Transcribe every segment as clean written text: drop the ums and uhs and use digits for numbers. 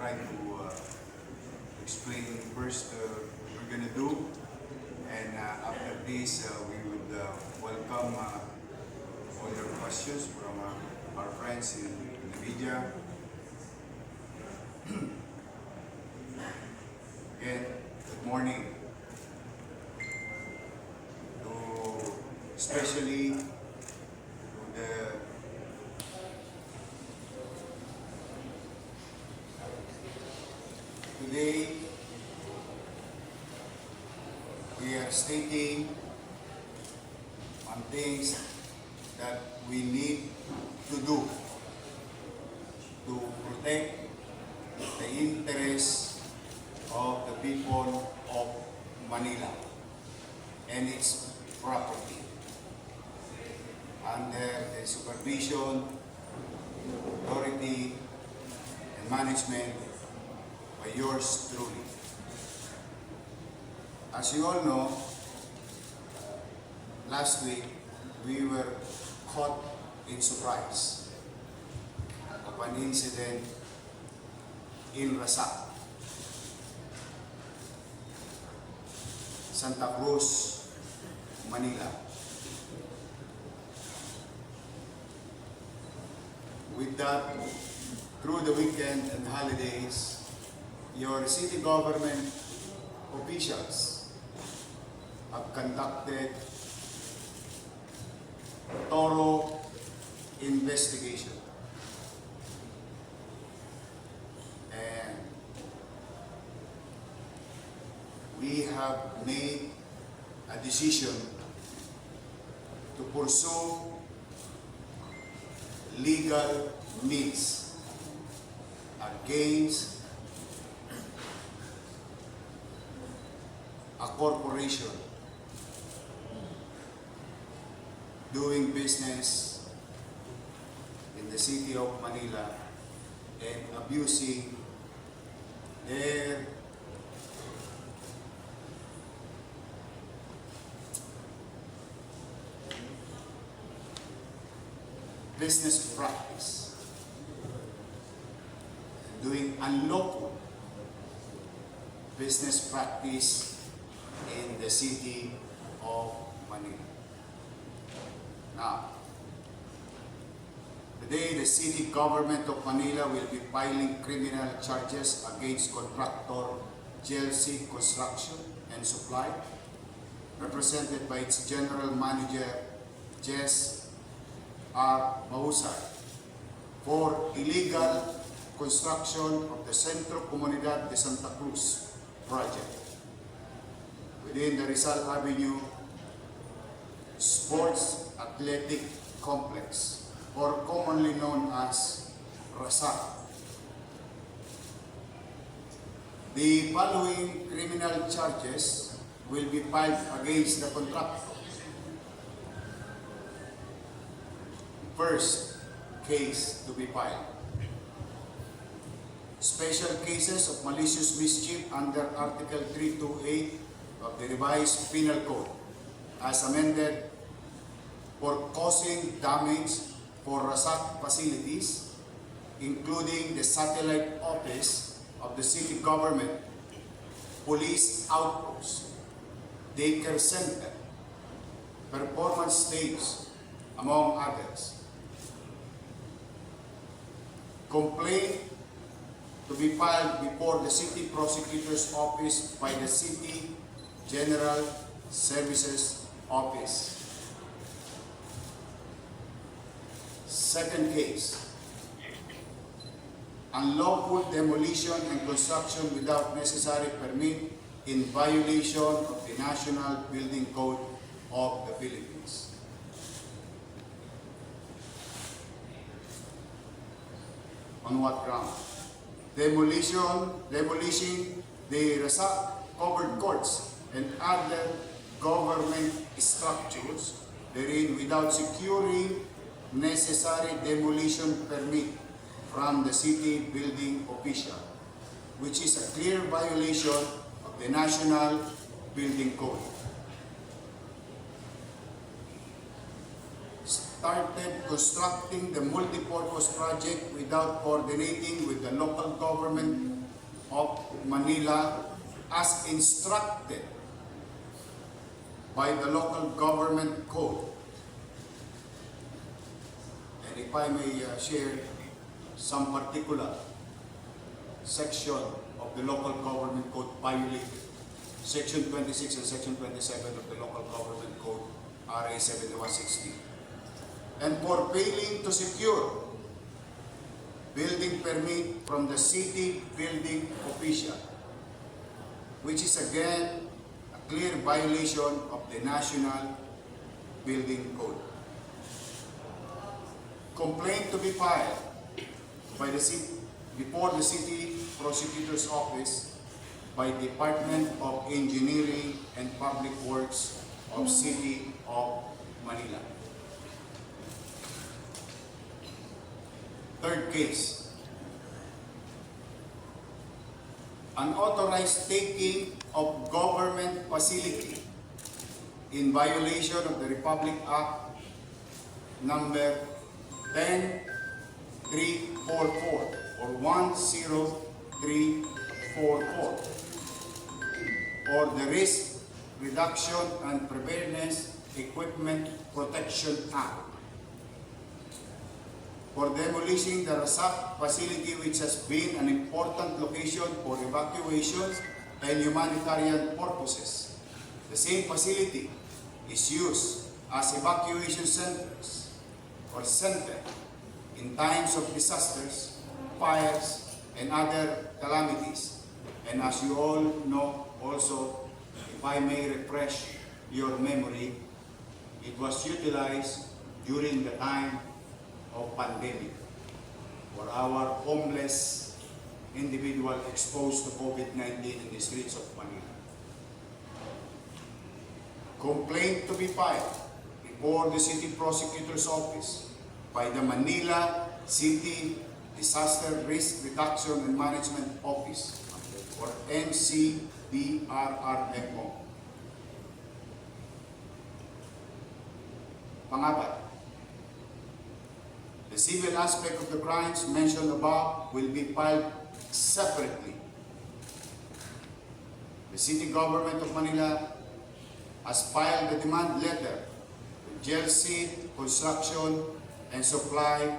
try to explain first what we're gonna do, and after this we would welcome all your questions from our friends in the media. Again, good morning to especially to the today we are stating on things that we need to do to protect the interests of the people of Manila and its property under the supervision, authority, and management by yours truly. As you all know, last week we were caught in surprise of an incident in Rasak, Santa Cruz, Manila. With that, through the weekend and holidays, your city government officials have conducted thorough investigation. And we have made a decision to pursue legal means against a corporation doing business in the city of Manila and abusing their business practice, doing unlawful business practice in the city of Manila. Now, today the city government of Manila will be filing criminal charges against contractor GLC Construction and Supply, represented by its general manager Jess R. Mahusay, for illegal construction of the Centro Comunidad de Santa Cruz project within the Rizal Avenue Sports Athletic Complex, or commonly known as Rasak. The following criminal charges will be filed against the contractor. First case to be filed: special cases of malicious mischief under Article 328 of the revised Penal Code as amended, for causing damage for Rasak facilities, including the satellite office of the city government, police outpost, daycare center, performance stage, among others. Complaint to be filed before the City Prosecutor's Office by the City General Services Office. Second case: unlawful demolition and construction without necessary permit in violation of the National Building Code of the Philippines. On what ground? Demolishing the Rasak covered courts and other government structures therein without securing necessary demolition permit from the city building official, which is a clear violation of the National Building Code. Started constructing the multipurpose project without coordinating with the local government of Manila as instructed by the local government code. And if I may share some particular section of the local government code violated, Section 26 and Section 27 of the local government code, RA 7160. And for failing to secure building permit from the city building official, which is again a clear violation of the National Building Code. Complaint to be filed by the city, before the City Prosecutor's Office by Department of Engineering and Public Works of City of Manila. Third case, unauthorized taking of government facility in violation of the Republic Act number 10344 or 10344, or the Risk Reduction and Preparedness Equipment Protection Act, for demolishing the Rasak facility, which has been an important location for evacuations and humanitarian purposes. The same facility is used as evacuation centers or center in times of disasters, fires, and other calamities. And as you all know also, if I may refresh your memory, it was utilized during the time of pandemic for our homeless individual exposed to COVID-19 in the streets of Manila. Complaint to be filed before the City Prosecutor's Office by the Manila City Disaster Risk Reduction and Management Office, or NCDRRMO. Pangapat, the civil aspect of the crimes mentioned above will be filed separately. The City Government of Manila has filed a demand letter with GLC Construction and Supply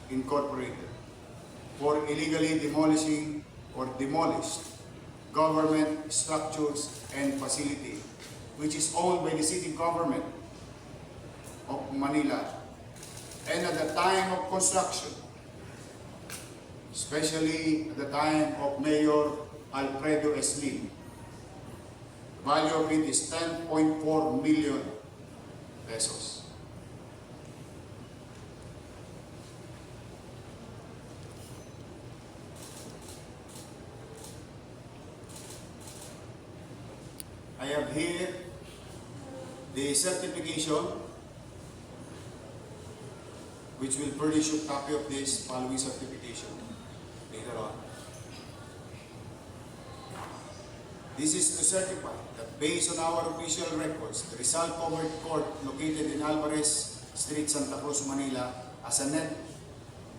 Incorporated for illegally demolishing or demolished government structures and facility, which is owned by the city government of Manila. And at the time of construction, especially at the time of Mayor Alfredo S. Lim, the value of it is 10.4 million pesos. I have here the certification, which will furnish you a copy of this following certification later on. This is to certify that based on our official records, the Rizal Covered Court located in Alvarez Street, Santa Cruz, Manila, has a net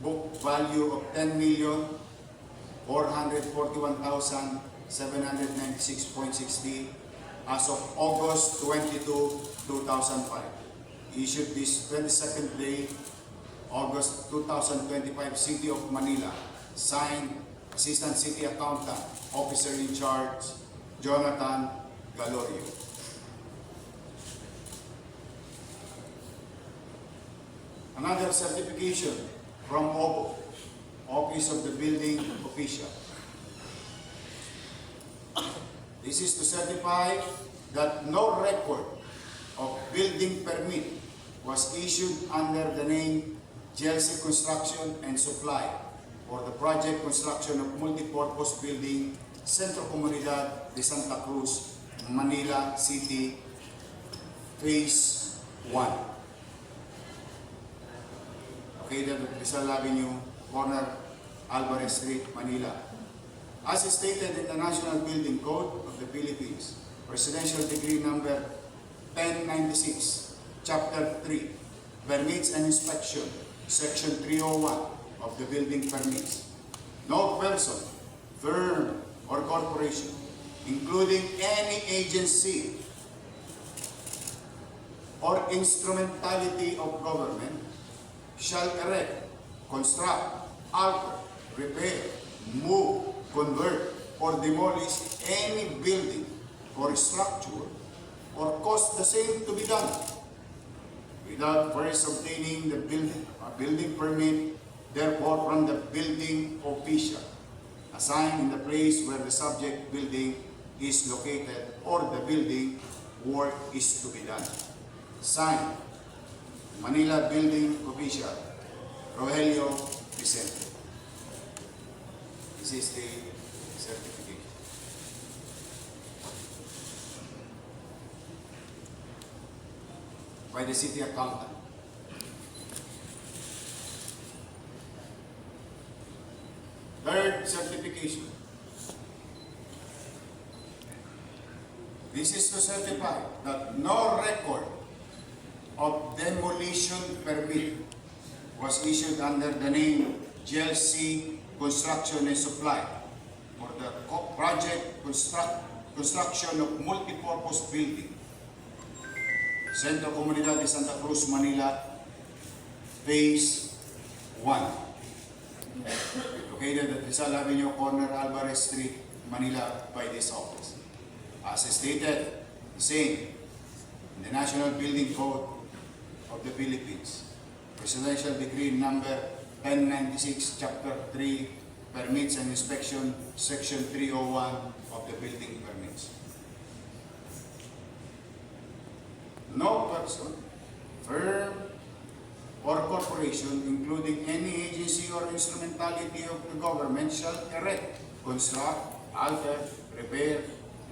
book value of 10,441,796.60 as of August 22, 2005. Issued this 22nd day, August 2025, City of Manila. Signed, Assistant City Accountant, Officer in Charge, Jonathan Galorio. Another certification from OBO, Office of the Building Official. This is to certify that no record of building permit was issued under the name GLC Construction and Supply for the project construction of multipurpose building Centro Comunidad de Santa Cruz, Manila City, Phase 1. Located at Rizal Avenue, corner Alvarez Street, Manila. As stated in the National Building Code of the Philippines, Presidential Decree number 1096, Chapter 3, Permits and Inspection, Section 301 of the Building Permits. No person, firm, or corporation, including any agency or instrumentality of government, shall erect, construct, alter, repair, move, convert, or demolish any building or structure or cause the same to be done without first obtaining the building permit, therefore from the building official assigned in the place where the subject building is located or the building work is to be done. Signed, Manila Building Official, Rogelio Vicente. This is the certification. By the city accountant. Third certification. This is to certify that no record of demolition permit was issued under the name GLC Construction and Supply for the project construction of multipurpose building, Centro Comunidad de Santa Cruz, Manila, Phase 1, located at Rizal Avenue, corner Alvarez Street, Manila, by this office. As stated, the same in the National Building Code of the Philippines, Presidential Decree number 1096, Chapter 3, Permits and Inspection, Section 301 of the Building Permits. No person, firm, or corporation, including any agency or instrumentality of the government, shall erect, construct, alter, repair,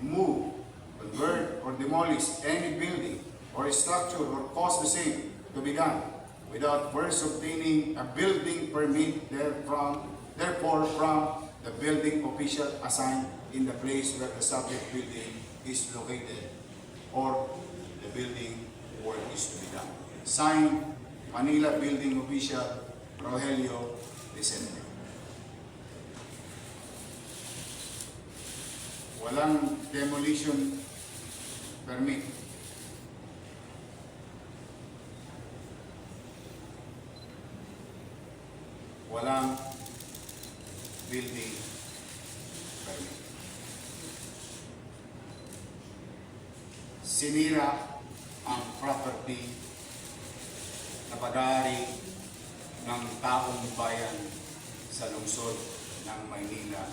move, convert, or demolish any building or structure or cause the same to be done without first obtaining a building permit therefore from the building official assigned in the place where the subject building is located or the building work is to be done. Signed, Manila Building Official, Rogelio Vicente. Walang demolition permit. Walang building permit. Sinira ang property na pag-aari ng taong bayan sa lungsod ng Maynila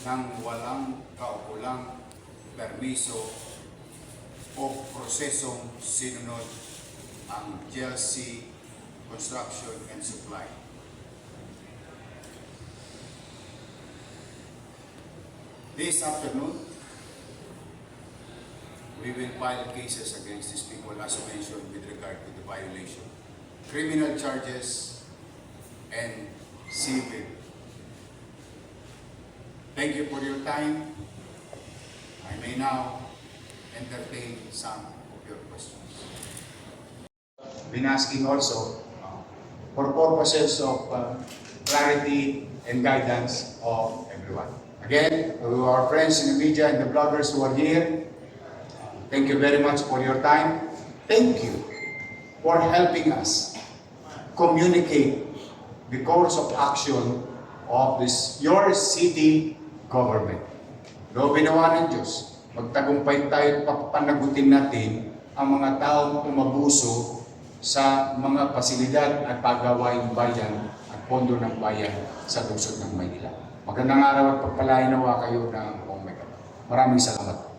nang walang kaukulang permiso o prosesong sinunod ang GLC Construction and Supply. This afternoon, we will file cases against these people as mentioned with regard to the violation, criminal charges, and civil. Thank you for your time. I may now entertain some of your questions. Been asking also for purposes of clarity and guidance of everyone. Again, to our friends in the media and the bloggers who are here, thank you very much for your time. Thank you for helping us communicate the course of action of your city government. Loobin nawa ng Diyos, magtagumpay tayo at papanagutin natin ang mga taong umabuso sa mga pasilidad at pagawaing bayan at pondo ng bayan sa lungsod ng Maynila. Magandang araw at pagpalain nawa kayo ng Omega. Maraming salamat.